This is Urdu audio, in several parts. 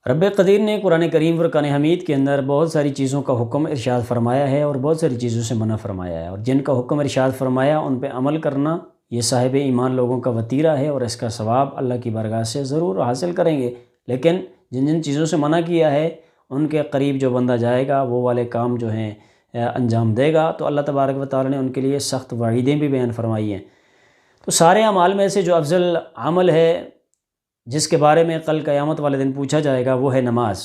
رب قدیر نے قرآن کریم فرقان حمید کے اندر بہت ساری چیزوں کا حکم ارشاد فرمایا ہے اور بہت ساری چیزوں سے منع فرمایا ہے، اور جن کا حکم ارشاد فرمایا ان پہ عمل کرنا یہ صاحب ایمان لوگوں کا وطیرہ ہے، اور اس کا ثواب اللہ کی بارگاہ سے ضرور حاصل کریں گے۔ لیکن جن جن چیزوں سے منع کیا ہے ان کے قریب جو بندہ جائے گا وہ والے کام جو ہیں انجام دے گا، تو اللہ تبارک و تعالی نے ان کے لیے سخت وعیدیں بھی بیان فرمائی ہیں۔ تو سارے اعمال میں سے جو افضل عمل ہے جس کے بارے میں کل قیامت والے دن پوچھا جائے گا وہ ہے نماز۔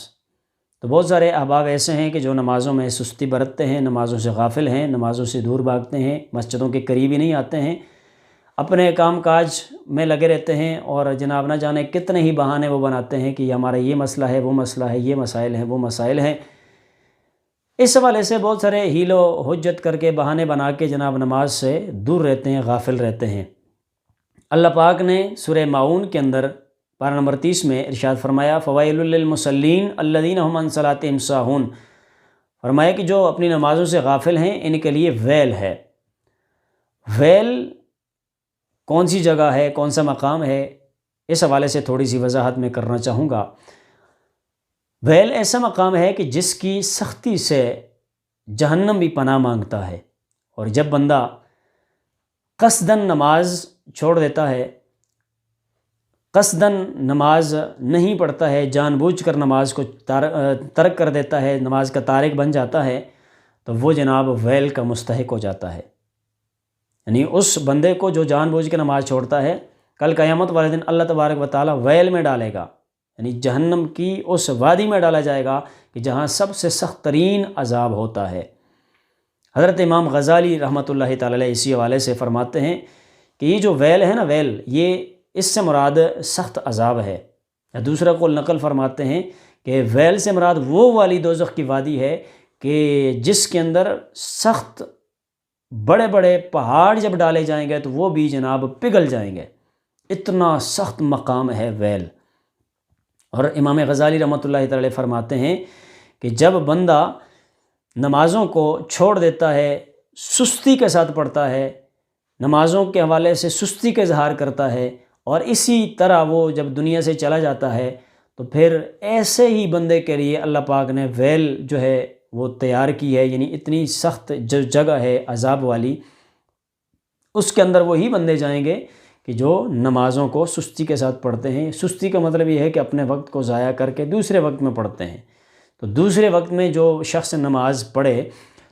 تو بہت سارے احباب ایسے ہیں کہ جو نمازوں میں سستی برتتے ہیں، نمازوں سے غافل ہیں، نمازوں سے دور بھاگتے ہیں، مسجدوں کے قریب ہی نہیں آتے ہیں، اپنے کام کاج میں لگے رہتے ہیں، اور جناب نہ جانے کتنے ہی بہانے وہ بناتے ہیں کہ یہ ہمارا یہ مسئلہ ہے، وہ مسئلہ ہے، یہ مسائل ہیں، وہ مسائل ہیں۔ اس حوالے سے بہت سارے حیل و حجت کر کے بہانے بنا کے جناب نماز سے دور رہتے ہیں، غافل رہتے ہیں۔ اللہ پاک نے سورہ ماعون کے اندر پارہ نمبر 30 میں ارشاد فرمایا فوائل للمصلین الذین هم عن صلاتهم ساہون، فرمایا کہ جو اپنی نمازوں سے غافل ہیں ان کے لیے ویل ہے۔ ویل کون سی جگہ ہے، کون سا مقام ہے، اس حوالے سے تھوڑی سی وضاحت میں کرنا چاہوں گا۔ ویل ایسا مقام ہے کہ جس کی سختی سے جہنم بھی پناہ مانگتا ہے، اور جب بندہ قصداً نماز چھوڑ دیتا ہے، قصداً نماز نہیں پڑھتا ہے، جان بوجھ کر نماز کو ترک کر دیتا ہے، نماز کا تارک بن جاتا ہے، تو وہ جناب ویل کا مستحق ہو جاتا ہے۔ یعنی اس بندے کو جو جان بوجھ کے نماز چھوڑتا ہے، کل قیامت والے دن اللہ تبارک و تعالی ویل میں ڈالے گا، یعنی جہنم کی اس وادی میں ڈالا جائے گا کہ جہاں سب سے سخت ترین عذاب ہوتا ہے۔ حضرت امام غزالی رحمۃ اللہ تعالی علیہ اسی حوالے سے فرماتے ہیں کہ یہ جو ویل ہے نا، ویل، یہ اس سے مراد سخت عذاب ہے۔ یا دوسرا قول نقل فرماتے ہیں کہ ویل سے مراد وہ والی دوزخ کی وادی ہے کہ جس کے اندر سخت بڑے بڑے پہاڑ جب ڈالے جائیں گے تو وہ بھی جناب پگھل جائیں گے، اتنا سخت مقام ہے ویل۔ اور امام غزالی رحمۃ اللہ تعالی فرماتے ہیں کہ جب بندہ نمازوں کو چھوڑ دیتا ہے، سستی کے ساتھ پڑھتا ہے، نمازوں کے حوالے سے سستی کا اظہار کرتا ہے، اور اسی طرح وہ جب دنیا سے چلا جاتا ہے، تو پھر ایسے ہی بندے کے لیے اللہ پاک نے ویل جو ہے وہ تیار کی ہے، یعنی اتنی سخت جو جگہ ہے عذاب والی، اس کے اندر وہی بندے جائیں گے کہ جو نمازوں کو سستی کے ساتھ پڑھتے ہیں۔ سستی کا مطلب یہ ہے کہ اپنے وقت کو ضائع کر کے دوسرے وقت میں پڑھتے ہیں۔ تو دوسرے وقت میں جو شخص نماز پڑھے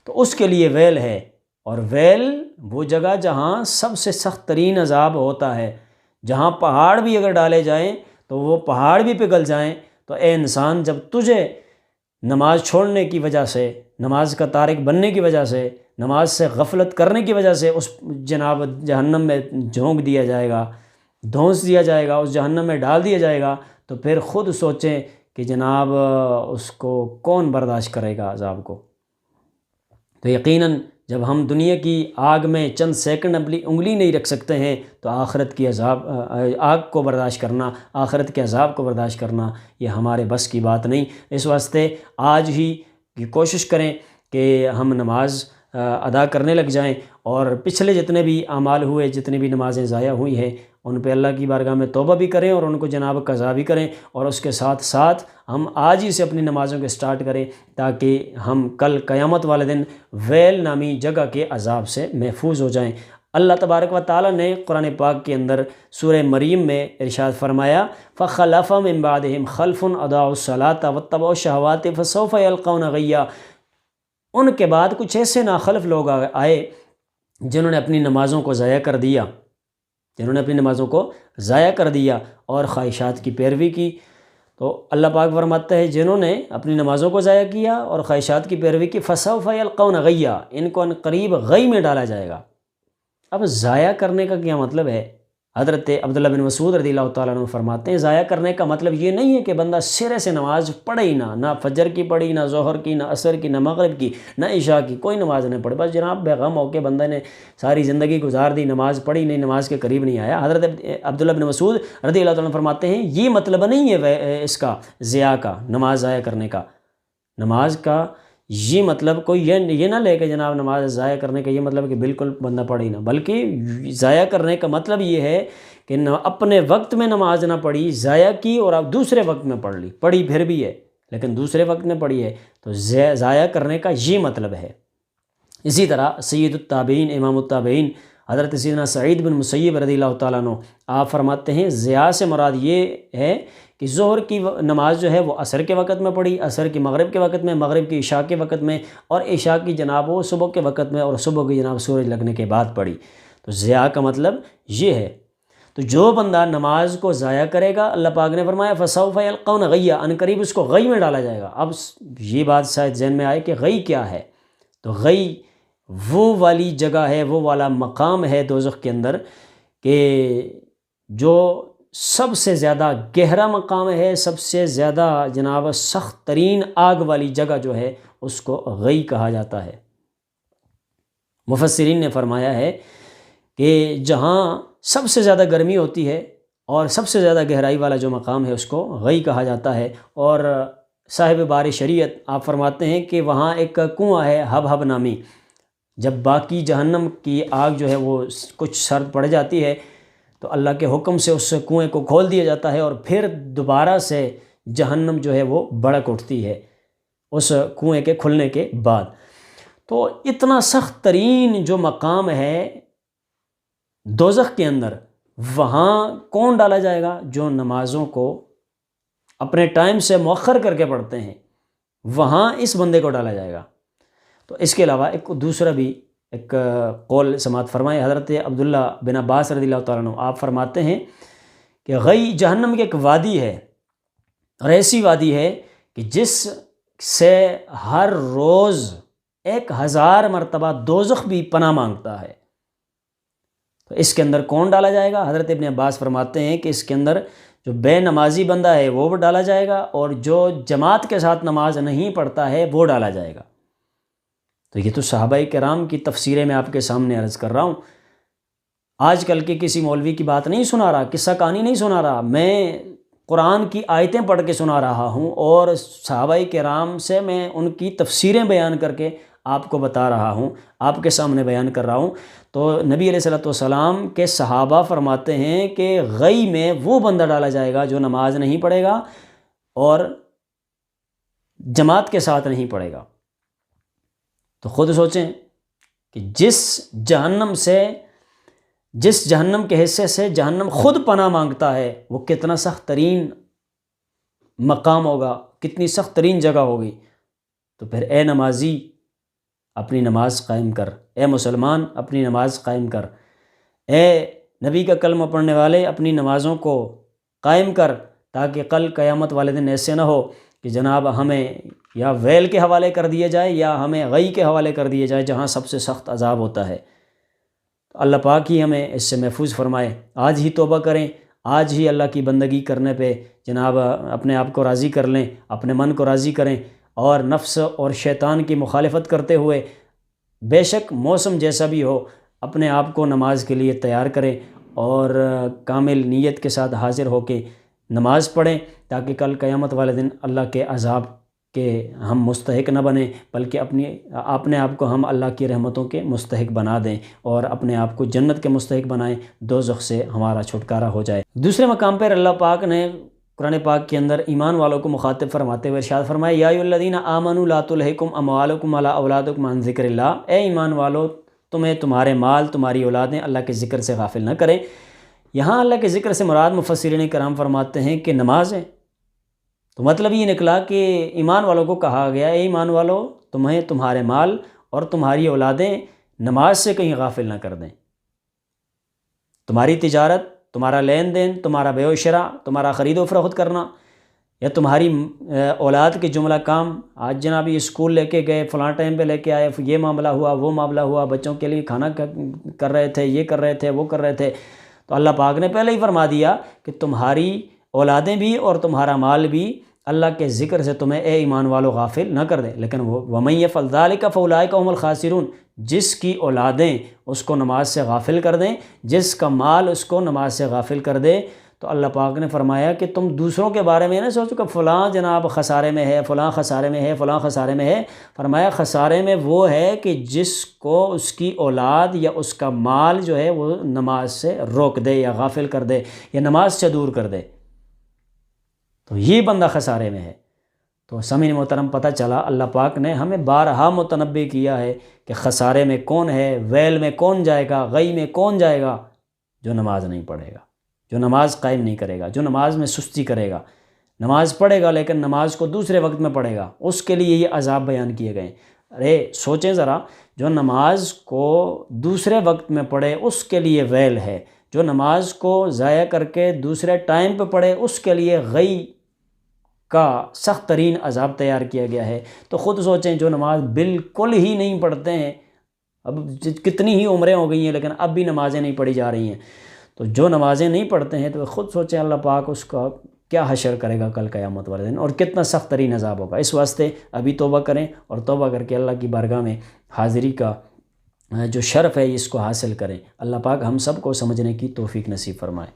تو اس کے لیے ویل ہے، اور ویل وہ جگہ جہاں سب سے سخت ترین عذاب ہوتا ہے، جہاں پہاڑ بھی اگر ڈالے جائیں تو وہ پہاڑ بھی پگھل جائیں۔ تو اے انسان، جب تجھے نماز چھوڑنے کی وجہ سے، نماز کا تارک بننے کی وجہ سے، نماز سے غفلت کرنے کی وجہ سے اس جناب جہنم میں جھونک دیا جائے گا، دھونس دیا جائے گا، اس جہنم میں ڈال دیا جائے گا، تو پھر خود سوچیں کہ جناب اس کو کون برداشت کرے گا عذاب کو۔ تو یقیناً جب ہم دنیا کی آگ میں چند سیکنڈ اپنی انگلی نہیں رکھ سکتے ہیں تو آخرت کی آگ کو برداشت کرنا، آخرت کے عذاب کو برداشت کرنا یہ ہمارے بس کی بات نہیں۔ اس واسطے آج ہی کوشش کریں کہ ہم نماز ادا کرنے لگ جائیں، اور پچھلے جتنے بھی اعمال ہوئے، جتنی بھی نمازیں ضائع ہوئی ہیں، ان پہ اللہ کی بارگاہ میں توبہ بھی کریں اور ان کو جناب قضا بھی کریں، اور اس کے ساتھ ساتھ ہم آج ہی سے اپنی نمازوں کے سٹارٹ کریں تاکہ ہم کل قیامت والے دن ویل نامی جگہ کے عذاب سے محفوظ ہو جائیں۔ اللہ تبارک و تعالی نے قرآن پاک کے اندر سورہ مریم میں ارشاد فرمایا فَخَلَفَ مِن بَعْدِهِمْ خَلْفٌ أَضَاعُوا الصَّلَاةَ وَاتَّبَعُوا الشَّهَوَاتِ فَسَوْفَ يَلْقَوْنَ غَيًّا۔ ان کے بعد کچھ ایسے ناخلف لوگ آئے جنہوں نے اپنی نمازوں کو ضائع کر دیا، اور خواہشات کی پیروی کی۔ تو اللہ پاک فرماتا ہے جنہوں نے اپنی نمازوں کو ضائع کیا اور خواہشات کی پیروی کی فَسَوْفَ يَلْقَوْنَ غَيًّا، ان کو ان قریب غی میں ڈالا جائے گا۔ اب ضائع کرنے کا کیا مطلب ہے؟ حضرت عبداللہ بن مسعود رضی اللہ تعالیٰ عنہ فرماتے ہیں ضائع کرنے کا مطلب یہ نہیں ہے کہ بندہ سرے سے نماز پڑھے ہی نہ فجر کی پڑھی، نہ ظہر کی، نہ عصر کی، نہ مغرب کی، نہ عشاء کی، کوئی نماز نہیں پڑھی، بس جناب بے غم ہو کے بندہ نے ساری زندگی گزار دی، نماز پڑھی نہیں، نماز کے قریب نہیں آیا۔ حضرت عبداللہ بن مسعود رضی اللہ تعالیٰ عنہ فرماتے ہیں یہ مطلب نہیں ہے اس کا ضیاع کا، نماز ضائع کرنے کا۔ نماز کا یہ مطلب کوئی یہ نہ لے کہ جناب نماز ضائع کرنے کا یہ مطلب کہ بالکل بندہ پڑھے ہی نہ، بلکہ ضائع کرنے کا مطلب یہ ہے کہ اپنے وقت میں نماز نہ پڑھی، ضائع کی اور اب دوسرے وقت میں پڑھ لی، پڑھی پھر بھی ہے لیکن دوسرے وقت میں پڑھی ہے، تو ضائع کرنے کا یہ مطلب ہے۔ اسی طرح سید التابعین، امام التابعین حضرت سیدنا سعید بن مسیب رضی اللہ تعالیٰ عنہ آپ فرماتے ہیں ضیاء سے مراد یہ ہے کہ ظہر کی نماز جو ہے وہ عصر کے وقت میں پڑھی، عصر کی مغرب کے وقت میں، مغرب کی عشاء کے وقت میں، اور عشاء کی جناب وہ صبح کے وقت میں، اور صبح کی جناب سورج لگنے کے بعد پڑھی۔ تو ضیاء کا مطلب یہ ہے۔ تو جو بندہ نماز کو ضائع کرے گا، اللہ پاک نے فرمایا فَسَوْفَ يَلْقَوْنَ غَيًّا، ان قریب اس کو غی میں ڈالا جائے گا۔ اب یہ بات شاید ذہن میں آئے کہ غی کیا ہے، تو غی وہ والی جگہ ہے، وہ والا مقام ہے دوزخ کے اندر کہ جو سب سے زیادہ گہرا مقام ہے، سب سے زیادہ جناب سخت ترین آگ والی جگہ جو ہے اس کو غی کہا جاتا ہے۔ مفسرین نے فرمایا ہے کہ جہاں سب سے زیادہ گرمی ہوتی ہے اور سب سے زیادہ گہرائی والا جو مقام ہے اس کو غی کہا جاتا ہے۔ اور صاحب بار شریعت آپ فرماتے ہیں کہ وہاں ایک کنواں ہے حب نامی، جب باقی جہنم کی آگ جو ہے وہ کچھ سرد پڑ جاتی ہے تو اللہ کے حکم سے اس کنویں کو کھول دیا جاتا ہے، اور پھر دوبارہ سے جہنم جو ہے وہ بھڑک اٹھتی ہے اس کنویں کے کھلنے کے بعد۔ تو اتنا سخت ترین جو مقام ہے دوزخ کے اندر، وہاں کون ڈالا جائے گا؟ جو نمازوں کو اپنے ٹائم سے مؤخر کر کے پڑھتے ہیں، وہاں اس بندے کو ڈالا جائے گا۔ تو اس کے علاوہ ایک دوسرا بھی ایک قول سماعت فرمائے حضرت عبداللہ بن عباس رضی اللہ تعالیٰ عنہ، آپ فرماتے ہیں کہ غی جہنم کی ایک وادی ہے، اور ایسی وادی ہے کہ جس سے ہر روز 1000 مرتبہ دوزخ بھی پناہ مانگتا ہے۔ تو اس کے اندر کون ڈالا جائے گا؟ حضرت ابن عباس فرماتے ہیں کہ اس کے اندر جو بے نمازی بندہ ہے وہ بھی ڈالا جائے گا، اور جو جماعت کے ساتھ نماز نہیں پڑھتا ہے وہ ڈالا جائے گا۔ تو یہ تو صحابہ کرام کی تفسیریں میں آپ کے سامنے عرض کر رہا ہوں، آج کل کے کسی مولوی کی بات نہیں سنا رہا، قصہ کہانی نہیں سنا رہا، میں قرآن کی آیتیں پڑھ کے سنا رہا ہوں، اور صحابہ کرام سے میں ان کی تفسیریں بیان کر کے آپ کو بتا رہا ہوں، آپ کے سامنے بیان کر رہا ہوں۔ تو نبی علیہ الصلوۃ والسلام کے صحابہ فرماتے ہیں کہ غی میں وہ بندہ ڈالا جائے گا جو نماز نہیں پڑھے گا اور جماعت کے ساتھ نہیں پڑھے گا۔ تو خود سوچیں کہ جس جہنم کے حصے سے جہنم خود پناہ مانگتا ہے، وہ کتنا سخت ترین مقام ہوگا، کتنی سخت ترین جگہ ہوگی۔ تو پھر اے نمازی اپنی نماز قائم کر، اے مسلمان اپنی نماز قائم کر، اے نبی کا کلمہ پڑھنے والے اپنی نمازوں کو قائم کر، تاکہ کل قیامت والے دن ایسے نہ ہو کہ جناب ہمیں یا ویل کے حوالے کر دیے جائے یا ہمیں غی کے حوالے کر دیے جائے، جہاں سب سے سخت عذاب ہوتا ہے۔ تو اللہ پاک ہی ہمیں اس سے محفوظ فرمائے۔ آج ہی توبہ کریں، آج ہی اللہ کی بندگی کرنے پہ جناب اپنے آپ کو راضی کر لیں، اپنے من کو راضی کریں، اور نفس اور شیطان کی مخالفت کرتے ہوئے بے شک موسم جیسا بھی ہو اپنے آپ کو نماز کے لیے تیار کریں، اور کامل نیت کے ساتھ حاضر ہو کے نماز پڑھیں، تاکہ کل قیامت والے دن اللہ کے عذاب کے ہم مستحق نہ بنیں، بلکہ اپنے آپ کو ہم اللہ کی رحمتوں کے مستحق بنا دیں، اور اپنے آپ کو جنت کے مستحق بنائیں، دوزخ سے ہمارا چھٹکارا ہو جائے۔ دوسرے مقام پر اللہ پاک نے قرآن پاک کے اندر ایمان والوں کو مخاطب فرماتے ہوئے ارشاد فرمایا یا ایھا الذین آمنوا لا تلھکم اموالکم ولا اولادکم عن ذکر اللہ، اے ایمان والو تمہیں تمہارے مال تمہاری اولادیں اللہ کے ذکر سے غافل نہ کریں۔ یہاں اللہ کے ذکر سے مراد مفسرین کرام فرماتے ہیں کہ نماز ہے۔ تو مطلب یہ نکلا کہ ایمان والوں کو کہا گیا اے ایمان والو تمہیں تمہارے مال اور تمہاری اولادیں نماز سے کہیں غافل نہ کر دیں۔ تمہاری تجارت، تمہارا لین دین، تمہارا بیع و شراء، تمہارا خرید و فروخت کرنا، یا تمہاری اولاد کے جملہ کام، آج جناب یہ اسکول لے کے گئے، فلاں ٹائم پہ لے کے آئے، یہ معاملہ ہوا، وہ معاملہ ہوا، بچوں کے لیے کھانا کر رہے تھے، یہ کر رہے تھے، وہ کر رہے تھے۔ تو اللہ پاک نے پہلے ہی فرما دیا کہ تمہاری اولادیں بھی اور تمہارا مال بھی اللہ کے ذکر سے تمہیں اے ایمان والو غافل نہ کر دیں۔ لیکن وَمَن يَفْعَلْ ذَلِكَ فَأُولَٰئِكَ هُمُ الْخَاسِرُونَ، جس کی اولادیں اس کو نماز سے غافل کر دیں، جس کا مال اس کو نماز سے غافل کر دے، تو تو اللہ پاک نے فرمایا کہ تم دوسروں کے بارے میں نہ سوچو کہ فلاں جناب خسارے میں ہے، فلاں خسارے میں ہے، فلاں خسارے میں ہے۔ فرمایا خسارے میں وہ ہے کہ جس کو اس کی اولاد یا اس کا مال جو ہے وہ نماز سے روک دے یا غافل کر دے یا نماز سے دور کر دے، تو یہ بندہ خسارے میں ہے۔ تو سامعین محترم، پتہ چلا اللہ پاک نے ہمیں بارہا متنبع کیا ہے کہ خسارے میں کون ہے، ویل میں کون جائے گا، غی میں کون جائے گا؟ جو نماز نہیں پڑھے گا، جو نماز قائم نہیں کرے گا، جو نماز میں سستی کرے گا۔ نماز پڑھے گا لیکن نماز کو دوسرے وقت میں پڑھے گا، اس کے لیے یہ عذاب بیان کیے گئے۔ ارے سوچیں ذرا، جو نماز کو دوسرے وقت میں پڑھے اس کے لیے ویل ہے، جو نماز کو ضائع کر کے دوسرے ٹائم پہ پڑھے اس کے لیے غی کا سخت ترین عذاب تیار کیا گیا ہے۔ تو خود سوچیں، جو نماز بالکل ہی نہیں پڑھتے ہیں، اب کتنی ہی عمریں ہو گئی ہیں لیکن اب بھی نمازیں نہیں پڑھی جا رہی ہیں، تو جو نمازیں نہیں پڑھتے ہیں تو خود سوچیں اللہ پاک اس کا کیا حشر کرے گا کل قیامت والے دن، اور کتنا سخت ترین عذاب ہوگا۔ اس واسطے ابھی توبہ کریں اور توبہ کر کے اللہ کی بارگاہ میں حاضری کا جو شرف ہے اس کو حاصل کریں۔ اللہ پاک ہم سب کو سمجھنے کی توفیق نصیب فرمائے۔